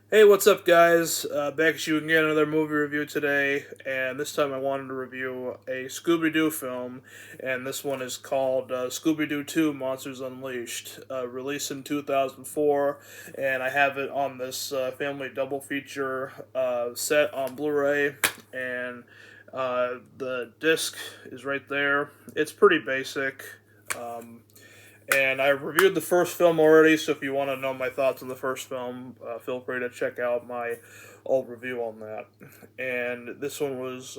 Hey, what's up, guys? Back at you again, another movie review today, and this time I wanted to review a Scooby-Doo film, and this one is called Scooby-Doo 2 Monsters Unleashed, released in 2004, and I have it on this family double feature set on Blu-ray, and the disc is right there. It's pretty basic. Um, and I reviewed the first film already, so if you want to know my thoughts on the first film, feel free to check out my old review on that. And this one was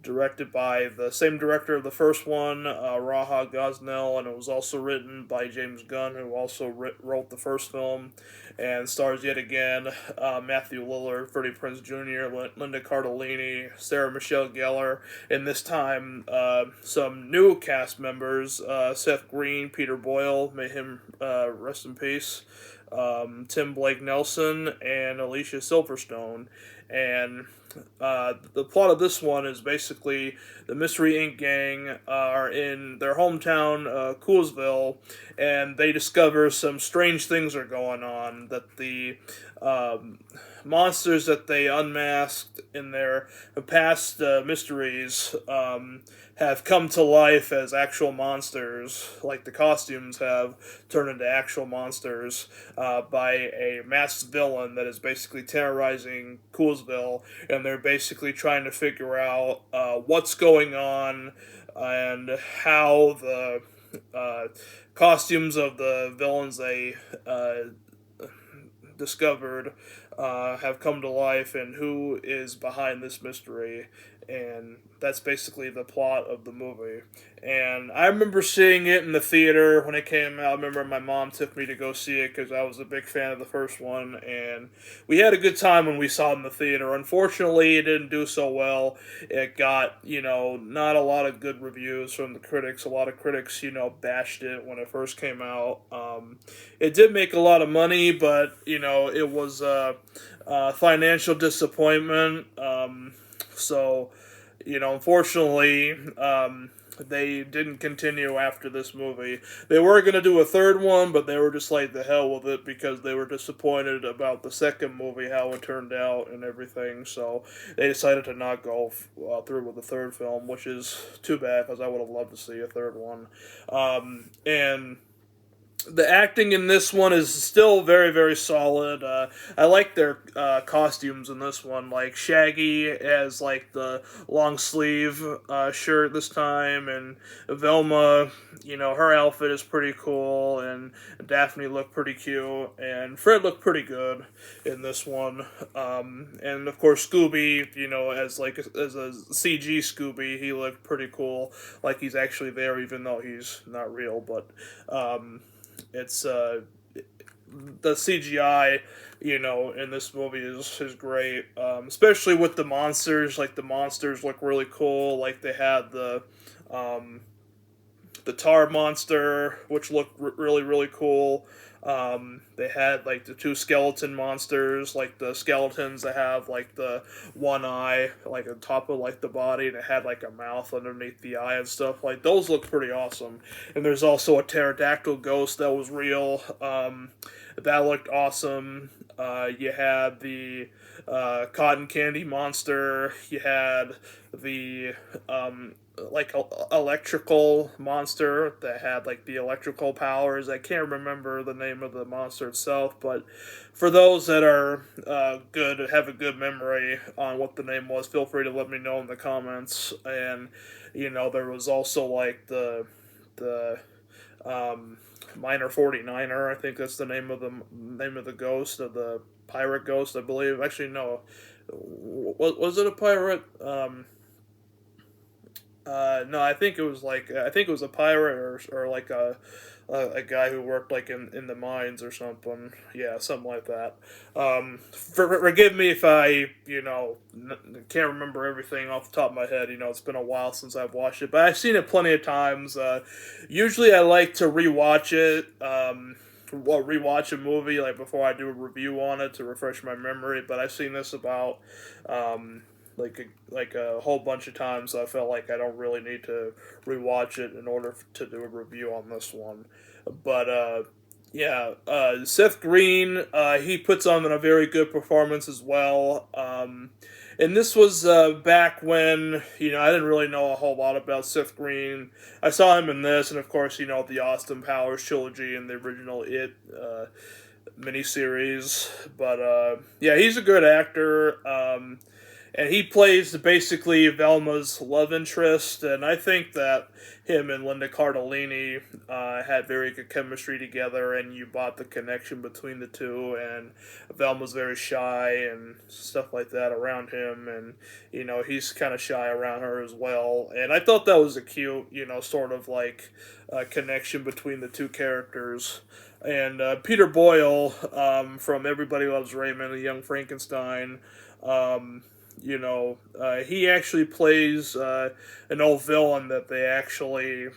directed by the same director of the first one, Raha Gosnell, and it was also written by James Gunn, who also wrote the first film, and stars yet again Matthew Lillard, Freddie Prinze Jr., Linda Cardellini, Sarah Michelle Gellar, and this time some new cast members: Seth Green, Peter Boyle, may him rest in peace, Tim Blake Nelson, and Alicia Silverstone. And the plot of this one is basically the Mystery Inc. gang are in their hometown, Coolsville, and they discover some strange things are going on. That the monsters that they unmasked in their past mysteries have come to life as actual monsters, like the costumes have turned into actual monsters by a masked villain that is basically terrorizing Coolsville, and they're basically trying to figure out what's going on and how the costumes of the villains they discovered have come to life and who is behind this mystery. And that's basically the plot of the movie. And I remember seeing it in the theater when it came out. I remember my mom took me to go see it because I was a big fan of the first one. And we had a good time when we saw it in the theater. Unfortunately, it didn't do so well. It got, not a lot of good reviews from the critics. A lot of critics, bashed it when it first came out. It did make a lot of money, but, it was a financial disappointment. So, unfortunately, they didn't continue after this movie. They were going to do a third one, but they were just like, the hell with it, because they were disappointed about the second movie, how it turned out and everything. So they decided to not go through with the third film, which is too bad, because I would have loved to see a third one. And the acting in this one is still very, very solid. I like their costumes in this one. Like Shaggy as like the long sleeve shirt this time, and Velma, her outfit is pretty cool, and Daphne looked pretty cute, and Fred looked pretty good in this one. And of course Scooby, as a CG Scooby, he looked pretty cool, like he's actually there, even though he's not real. But it's the CGI, in this movie is great, especially with the monsters. Like the monsters look really cool. Like they had um, the tar monster, which looked really really cool. They had like the two skeleton monsters, like the skeletons that have like the one eye, like on top of like the body, and it had like a mouth underneath the eye and stuff. Like those look pretty awesome. And there's also a pterodactyl ghost that was real. That looked awesome. You had the cotton candy monster. You had the like electrical monster that had like the electrical powers. I can't remember the name of the monster itself, but for those that are good, have a good memory on what the name was, feel free to let me know in the comments. And there was also like the Miner 49er. I think that's the name of the ghost, of the pirate ghost, I believe. Actually, no. Was it a pirate? No, I think it was a pirate, or like a guy who worked like in the mines or something. Yeah, something like that. Forgive me if I can't remember everything off the top of my head. It's been a while since I've watched it, but I've seen it plenty of times. Usually, I like to rewatch it. Rewatch a movie like before I do a review on it to refresh my memory. But I've seen this about like a whole bunch of times. So I felt like I don't really need to rewatch it in order to do a review on this one. But Yeah, Seth Green, he puts on a very good performance as well. And this was back when, I didn't really know a whole lot about Seth Green. I saw him in this, and of course, the Austin Powers trilogy and the original It miniseries. But yeah, he's a good actor. And he plays basically Velma's love interest, and I think that him and Linda Cardellini had very good chemistry together, and you bought the connection between the two. And Velma's very shy and stuff like that around him, and he's kind of shy around her as well. And I thought that was a cute, sort of like connection between the two characters. And Peter Boyle from Everybody Loves Raymond, The Young Frankenstein. Um, he actually plays an old villain that they actually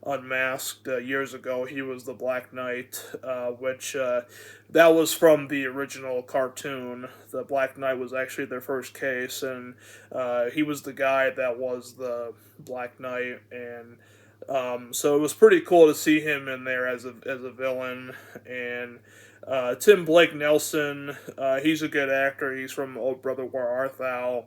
unmasked years ago. He was the Black Knight, which that was from the original cartoon. The Black Knight was actually their first case, and he was the guy that was the Black Knight, and so it was pretty cool to see him in there as a villain. And Tim Blake Nelson, he's a good actor. He's from Old Brother Where Art Thou.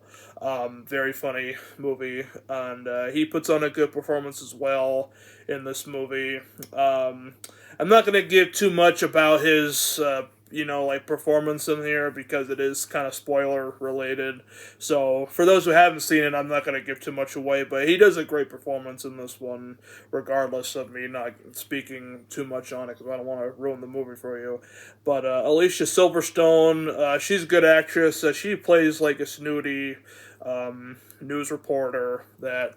Very funny movie, and he puts on a good performance as well in this movie. I'm not going to give too much about his like performance in here because it is kind of spoiler related. So for those who haven't seen it, I'm not going to give too much away. But he does a great performance in this one, regardless of me not speaking too much on it because I don't want to ruin the movie for you. But Alicia Silverstone, she's a good actress. She plays like a snooty news reporter that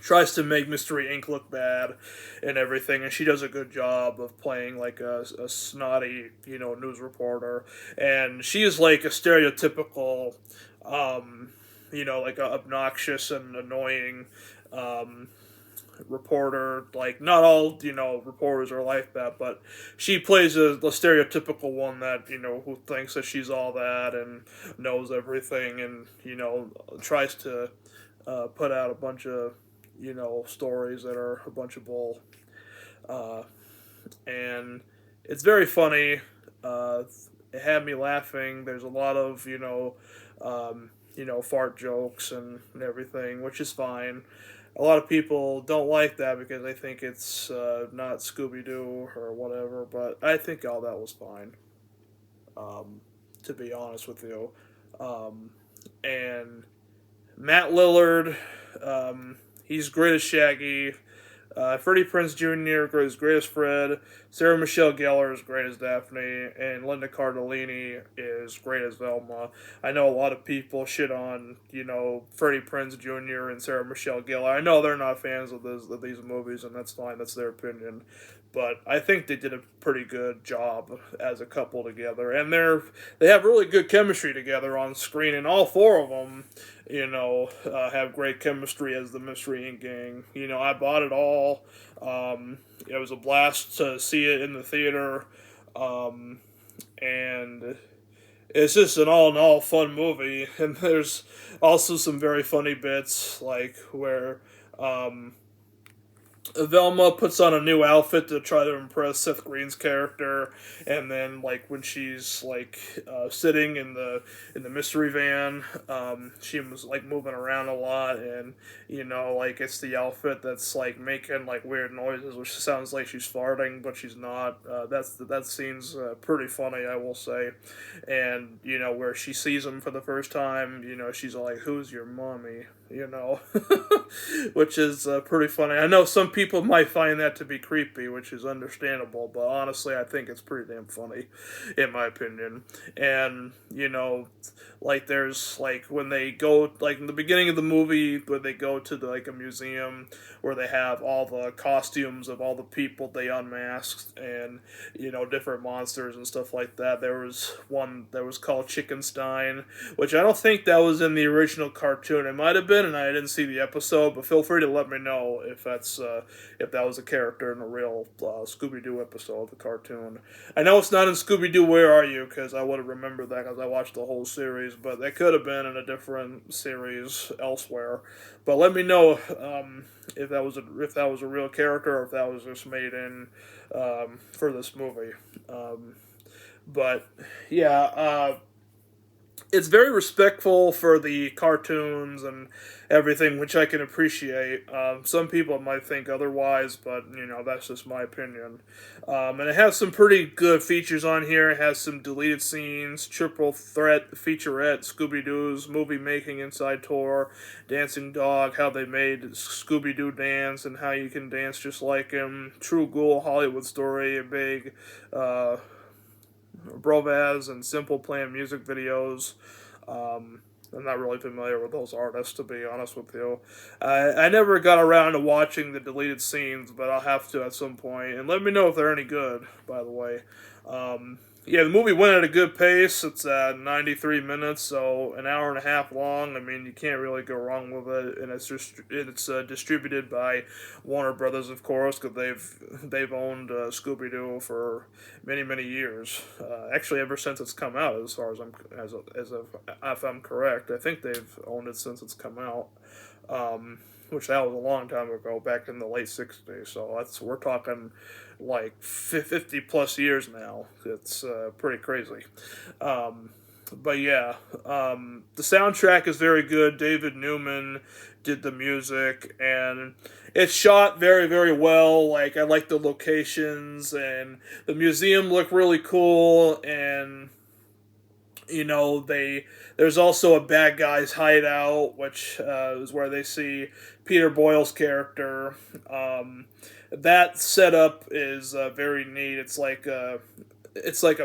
tries to make Mystery Inc. look bad and everything, and she does a good job of playing like a snotty, news reporter. And she is like a stereotypical, like a obnoxious and annoying reporter. Like, not all, reporters are like that, but she plays the stereotypical one that, who thinks that she's all that and knows everything and, tries to put out a bunch of stories that are a bunch of bull. Uh, and it's very funny. It had me laughing. There's a lot of, fart jokes and everything, which is fine. A lot of people don't like that because they think it's not Scooby-Doo or whatever, but I think all that was fine, to be honest with you. Um, and Matt Lillard, he's great as Shaggy. Freddie Prinze Jr. is great as Fred. Sarah Michelle Gellar is great as Daphne, and Linda Cardellini is great as Velma. I know a lot of people shit on Freddie Prinze Jr. and Sarah Michelle Gellar. I know they're not fans of these movies, and that's fine. That's their opinion. But I think they did a pretty good job as a couple together, and they have really good chemistry together on screen, and all four of them have great chemistry as the Mystery Inc. gang. I bought it all. It was a blast to see it in the theater. And it's just an all in all fun movie. And there's also some very funny bits, like where Velma puts on a new outfit to try to impress Seth Green's character, and then like when she's like sitting in the mystery van, she was like moving around a lot, and like it's the outfit that's like making like weird noises, which sounds like she's farting, but she's not. That scene's pretty funny, I will say, and where she sees him for the first time, she's like, "Who's your mommy?" Which is pretty funny. I know some people might find that to be creepy, which is understandable, but honestly, I think it's pretty damn funny, in my opinion. And, like there's like when they go, like in the beginning of the movie, where they go to like a museum where they have all the costumes of all the people they unmasked and, different monsters and stuff like that. There was one that was called Chickenstein, which I don't think that was in the original cartoon. It might have been been, and I didn't see the episode, but feel free to let me know if that was a character in a real Scooby-Doo episode, the cartoon. I know it's not in Scooby-Doo Where Are You, because I would have remembered that because I watched the whole series, but that could have been in a different series elsewhere. But let me know if that was a real character or if that was just made in for this movie. But yeah, it's very respectful for the cartoons and everything, which I can appreciate. Some people might think otherwise, but that's just my opinion. And it has some pretty good features on here. It has some deleted scenes, triple threat featurette, Scooby-Doo's movie making inside tour, Dancing Dog, how they made Scooby-Doo dance and how you can dance just like him, True Ghoul Hollywood Story, a big Brovaz and Simple Plan music videos. I'm not really familiar with those artists, to be honest with you. I never got around to watching the deleted scenes, but I'll have to at some point. And let me know if they're any good, by the way. Yeah, the movie went at a good pace. It's at 93 minutes, so an hour and a half long. I mean, you can't really go wrong with it. And it's distributed by Warner Brothers, of course, because they've owned Scooby-Doo for many years. Actually, ever since it's come out, as far as if I'm correct, I think they've owned it since it's come out. Which that was a long time ago, back in the late 60s. So we're talking like 50 plus years now. It's pretty crazy. But yeah, the soundtrack is very good. David Newman did the music, and it's shot very well. Like, I like the locations, and the museum looked really cool, and there's also a bad guy's hideout, which is where they see Peter Boyle's character. That setup is very neat. It's like a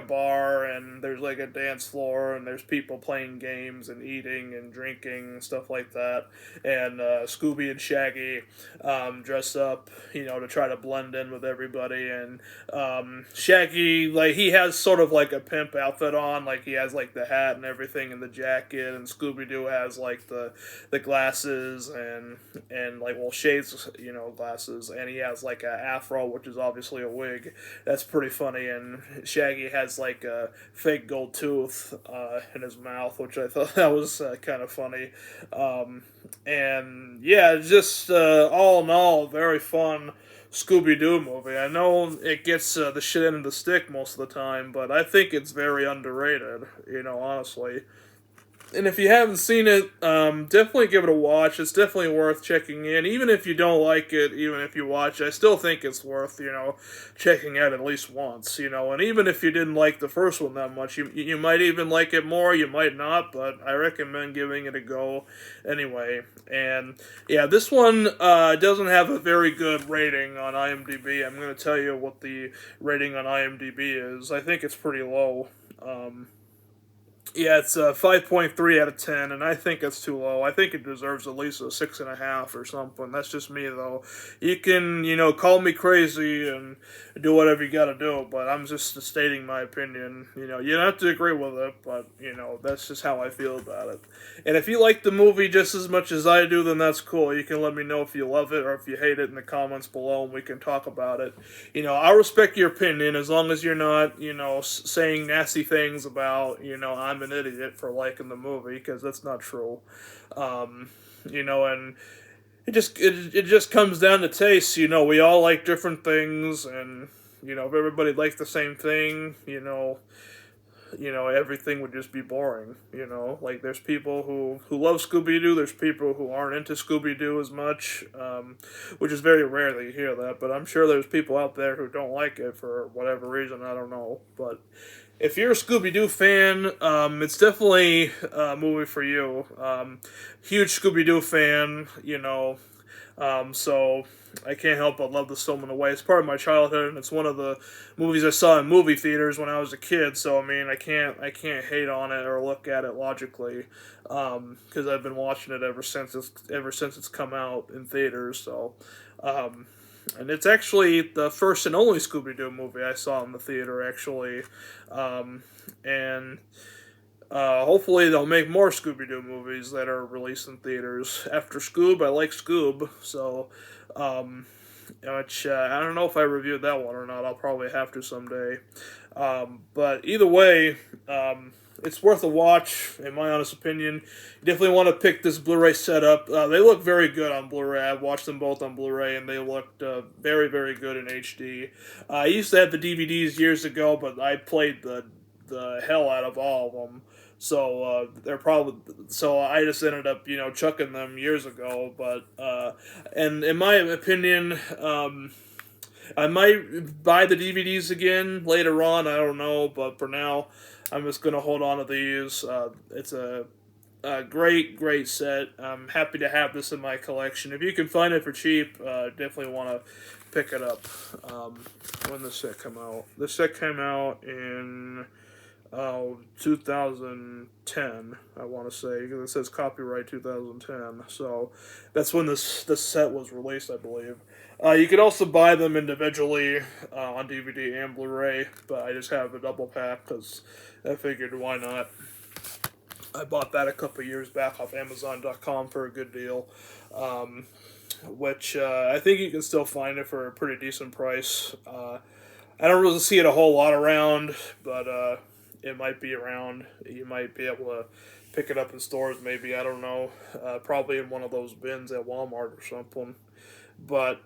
bar, and there's like a dance floor, and there's people playing games and eating and drinking and stuff like that. And Scooby and Shaggy dress up, to try to blend in with everybody. And Shaggy, like, he has sort of like a pimp outfit on, like he has like the hat and everything and the jacket, and Scooby-Doo has like the glasses and like, well, shades, glasses, and he has like a afro, which is obviously a wig. That's pretty funny. And Shaggy has like a fake gold tooth in his mouth, which I thought that was kind of funny. And yeah, just all in all, very fun Scooby-Doo movie. I know it gets the shit end of the stick most of the time, but I think it's very underrated, honestly. And if you haven't seen it, definitely give it a watch. It's definitely worth checking in. Even if you don't like it, even if you watch it, I still think it's worth, checking out at least once, And even if you didn't like the first one that much, you might even like it more, you might not, but I recommend giving it a go anyway. And yeah, this one doesn't have a very good rating on IMDb. I'm going to tell you what the rating on IMDb is. I think it's pretty low. Yeah, it's a 5.3 out of 10, and I think it's too low. I think it deserves at least a 6.5 or something. That's just me, though. You can, call me crazy and do whatever you gotta do, but I'm just stating my opinion. You don't have to agree with it, but, that's just how I feel about it. And if you like the movie just as much as I do, then that's cool. You can let me know if you love it or if you hate it in the comments below, and we can talk about it. I respect your opinion as long as you're not, saying nasty things about, I'm an idiot for liking the movie, because that's not true. And it just comes down to taste. We all like different things, and if everybody liked the same thing, everything would just be boring. Like, there's people who love Scooby-Doo, there's people who aren't into Scooby-Doo as much, which is very rare that you hear that, but I'm sure there's people out there who don't like it for whatever reason, I don't know. But if you're a Scooby-Doo fan, it's definitely a movie for you. Huge Scooby-Doo fan, so I can't help but love this film in a way. It's part of my childhood, and it's one of the movies I saw in movie theaters when I was a kid. So I mean, I can't hate on it or look at it logically, because I've been watching it ever since it's come out in theaters. So, and it's actually the first and only Scooby-Doo movie I saw in the theater, actually, and Hopefully they'll make more Scooby-Doo movies that are released in theaters. After Scoob, I like Scoob, so which I don't know if I reviewed that one or not. I'll probably have to someday. But either way, it's worth a watch, in my honest opinion. You definitely want to pick this Blu-ray setup. They look very good on Blu-ray. I've watched them both on Blu-ray, and they looked very, very good in HD. I used to have the DVDs years ago, but I played the hell out of all of them. So they're probably so I just ended up chucking them years ago. But and in my opinion, I might buy the DVDs again later on. I don't know, but for now, I'm just gonna hold on to these. It's a great set. I'm happy to have this in my collection. If you can find it for cheap, definitely want to pick it up. When the set come out? The set came out in 2010, I want to say, because it says copyright 2010. So that's when this set was released, I believe. You can also buy them individually on DVD and Blu-ray, but I just have a double pack because I figured why not. I bought that a couple years back off Amazon.com for a good deal, which I think you can still find it for a pretty decent price. I don't really see it a whole lot around, but it might be around. You might be able to pick it up in stores, maybe. I don't know. Probably in one of those bins at Walmart or something. But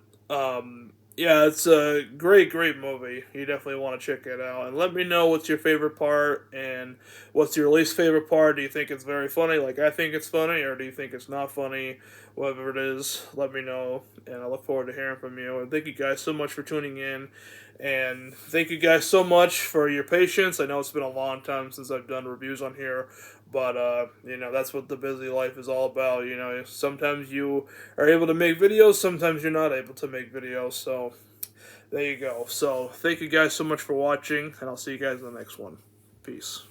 yeah, it's a great movie. You definitely want to check it out. And let me know what's your favorite part and what's your least favorite part. Do you think it's very funny, like I think it's funny, or do you think it's not funny? Whatever it is, let me know. And I look forward to hearing from you. And thank you guys so much for tuning in. And thank you guys so much for your patience. I know it's been a long time since I've done reviews on here, but that's what the busy life is all about. Sometimes you are able to make videos, sometimes you're not able to make videos. So there you go. So thank you guys so much for watching, and I'll see you guys in the next one. Peace.